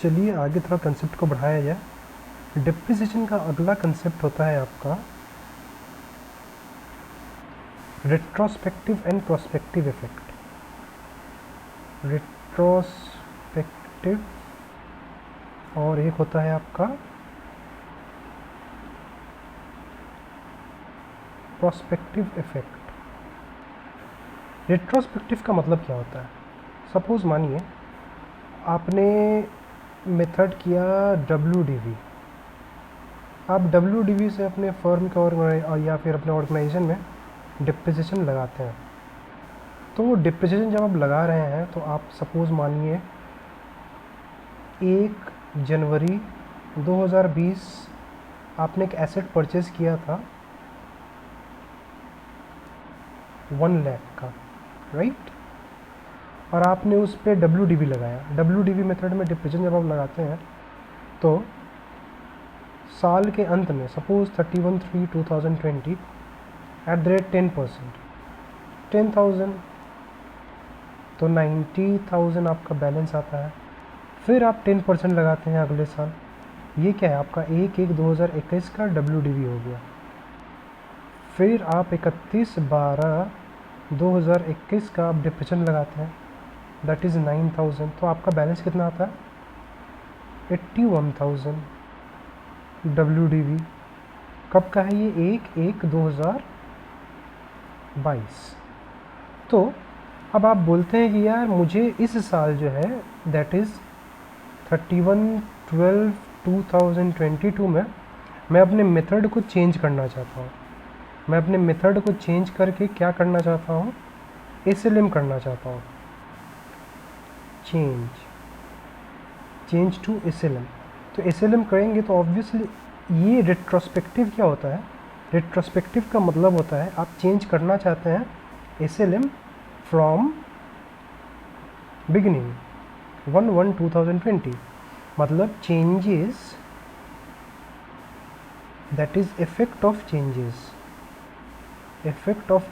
चलिए आगे थोड़ा कंसेप्ट को बढ़ाया जाए। डिप्रिसिएशन का अगला कंसेप्ट होता है आपका retrospective and prospective effect. Retrospective और एक होता है आपका प्रोस्पेक्टिव इफेक्ट। रेट्रोस्पेक्टिव का मतलब क्या होता है? सपोज़ मानिए आपने मेथड किया WDV। आप WDV से अपने फर्म के या फिर अपने ऑर्गेनाइजेशन में डिप्रिसिएशन लगाते हैं। तो डिप्रिसिएशन जब आप लगा रहे हैं तो आप सपोज़ मानिए 1 जनवरी 2020 आपने एक एसेट परचेज़ किया था 1 लाख का, राइट? और आपने उस पर WDV लगाया। WDV मेथड में डिप्रिसिएशन जब आप लगाते हैं तो साल के अंत में सपोज़ 31/3/2020 @ 10,000 तो 90,000 आपका बैलेंस आता है। फिर आप 10% लगाते हैं अगले साल। ये क्या है? आपका 1/1/2021 का WDV हो गया। फिर आप 31/12/2021 का आप डिप्रिसिएशन लगाते हैं, दैट इज़ 9,000। तो आपका बैलेंस कितना आता है? 81,000 WDV। कब का है ये? 1/1/2022। तो अब आप बोलते हैं कि यार मुझे इस साल जो है दैट इज़ 31/12/2022 में मैं अपने मेथड को चेंज करना चाहता हूँ। मैं अपने मेथड को चेंज करके क्या करना चाहता हूँ? SLM करना चाहता हूँ। Change to SLM। तो SLM करेंगे तो ऑब्वियसली ये रेट्रोस्पेक्टिव क्या होता है? रेट्रोस्पेक्टिव का मतलब होता है आप चेंज करना चाहते हैं SLM फ्रॉम बिगिनिंग 1/1/2020। मतलब changes that is effect of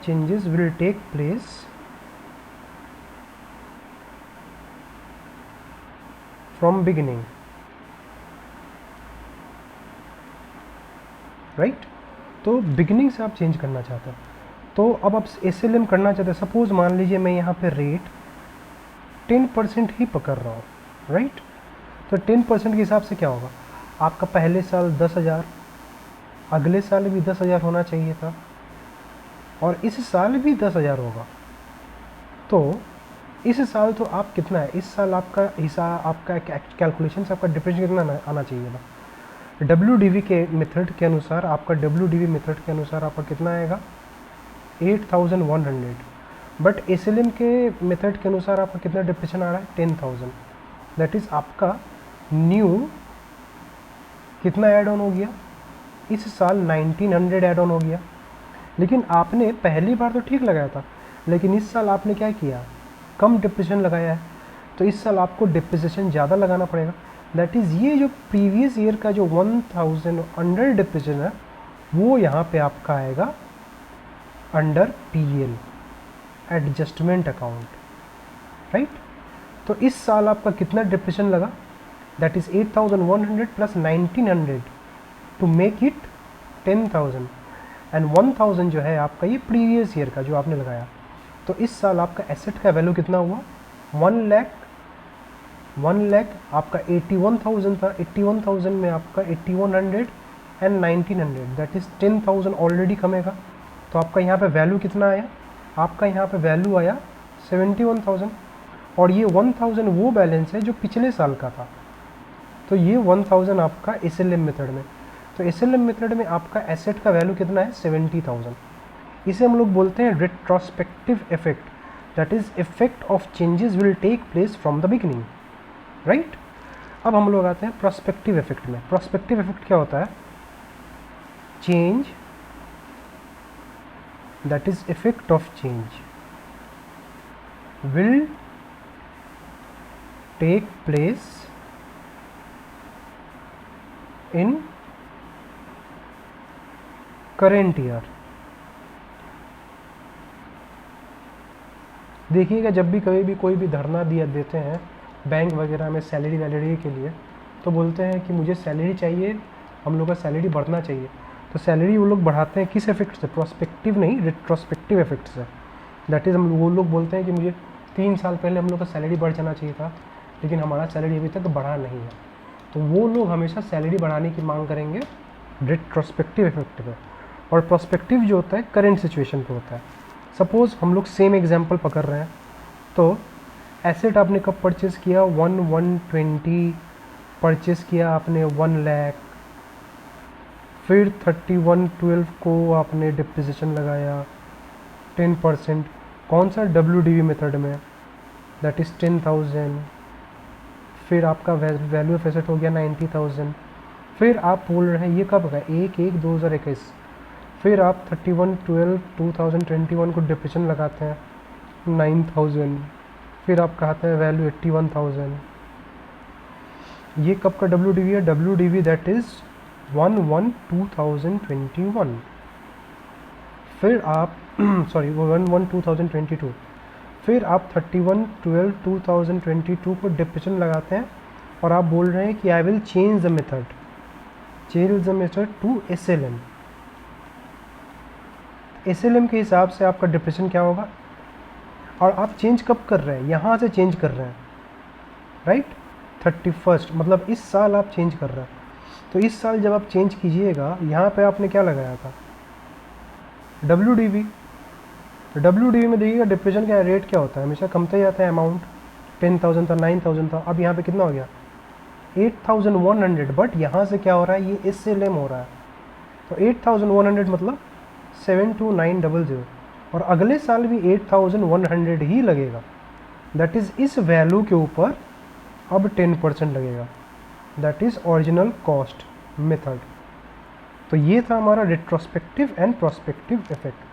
changes will take place from beginning, right? तो बिगिनिंग से आप चेंज करना चाहते हैं। तो अब आप SLM करना चाहते हैं। सपोज मान लीजिए मैं यहाँ पे रेट 10% ही पकड़ रहा हूँ, राइट? तो 10% के हिसाब से क्या होगा? आपका पहले साल 10,000, अगले साल भी 10,000 होना चाहिए था और इस साल भी 10,000 होगा। तो इस साल तो आप कितना है? इस साल आपका हिसाब, आपका कैलकुलेशन से आपका डिप्रिसिएशन कितना आना चाहिए था? WDV के मेथड के अनुसार आपका कितना आएगा? 8,100। बट SLM के मेथड के अनुसार आपका कितना डिप्रिसिएशन आ रहा है? 10,000। दैट इज़ आपका न्यू कितना ऐड ऑन हो गया? इस साल 1900 ऐड ऑन हो गया। लेकिन आपने पहली बार तो ठीक लगाया था, लेकिन इस साल आपने क्या किया? कम डिप्रिसिएशन लगाया है। तो इस साल आपको डिप्रिसिएशन ज़्यादा लगाना पड़ेगा। दैट इज़ ये जो प्रीवियस ईयर का जो 1000 अंडर डिप्रिसिएशन है वो यहाँ पे आपका आएगा under PL, adjustment account, right? तो इस साल आपका कितना डिप्रिसिएशन लगा? That is 8,100 plus 1,900 to make it 10,000 and 1,000 जो है आपका ये प्रीवियस ईयर का जो आपने लगाया। तो इस साल आपका एसेट का वैल्यू कितना हुआ? 1 लाख आपका 81,000 था। 81,000 में आपका 8,100 एंड 1,900 दैट इज़ 10,000 ऑलरेडी कमेगा। तो आपका यहाँ पे वैल्यू कितना आया? आपका यहाँ पे वैल्यू आया 71,000 और ये 1,000 वो बैलेंस है जो पिछले साल का था। तो ये 1,000 आपका SLM मेथड में। तो SLM मेथड में आपका एसेट का वैल्यू कितना है? 70,000। इसे हम लोग बोलते हैं retrospective effect, that is effect of changes will take place from the beginning, right? अब हम लोग आते हैं प्रोस्पेक्टिव इफेक्ट में। प्रोस्पेक्टिव इफेक्ट क्या होता है? Change that is effect of change will take place in current year. देखिएगा जब भी कभी भी कोई भी धरना देते हैं बैंक वगैरह में सैलरी वैलरी के लिए, तो बोलते हैं कि मुझे सैलरी चाहिए, हम लोग का सैलरी बढ़ना चाहिए। तो सैलरी वो लोग बढ़ाते हैं किस इफेक्ट से? प्रोस्पेक्टिव नहीं, रिट्रोस्पेक्टिव इफेक्ट से। दैट इज़ वो लोग बोलते हैं कि मुझे 3 साल पहले हम लोग का सैलरी बढ़ जाना चाहिए था, लेकिन हमारा सैलरी अभी तक बढ़ा नहीं है। तो वो लोग हमेशा सैलरी बढ़ाने की मांग करेंगे रिट्रोस्पेक्टिव इफेक्ट पे। और प्रोस्पेक्टिव जो होता है करेंट सिचुएशन पे होता है। सपोज़ हम लोग सेम एग्जांपल पकड़ रहे हैं, तो एसेट आपने कब परचेज़ किया? 1/1/20 परचेज़ किया आपने 1 लाख, फिर 31/12 को आपने डिप्रिसिएशन लगाया 10%। कौन सा? WDV मेथड में, दैट इज़ 10,000। फिर आपका वैल्यू ऑफ एसेट हो गया 90,000। फिर आप बोल रहे हैं ये कब होगा? 1/1/2021। फिर आप 31/12/2021 को डिप्रिसिएशन लगाते हैं 9,000। फिर आप कहते हैं वैल्यू 81,000। ये कब का WDV है? WDV that is 1/1/2021। फिर आप सॉरी 1/1/2022। फिर आप 31/12/2022 को डिप्रिसिएशन लगाते हैं और आप बोल रहे हैं कि I will change the method to SLM। SLM के हिसाब से आपका डिप्रिसिएशन क्या होगा? और आप चेंज कब कर रहे हैं? यहाँ से चेंज कर रहे हैं, राइट? 31st, मतलब इस साल आप चेंज कर रहे हैं। तो इस साल जब आप चेंज कीजिएगा, यहाँ पे आपने क्या लगाया था? WDV में देखिएगा डिप्रिसिएशन का रेट क्या होता है? हमेशा कमता ही जाता है। अमाउंट 10,000 था, 9,000 था, अब यहाँ पे कितना हो गया? 8,100। बट यहाँ से क्या हो रहा है? ये SLM हो रहा है। तो 8,100 मतलब 72900, और अगले साल भी 8,100 ही लगेगा। दैट इज़ इस वैल्यू के ऊपर अब 10% लगेगा। That is original cost method. तो ये था हमारा रिट्रोस्पेक्टिव एंड प्रोस्पेक्टिव इफेक्ट।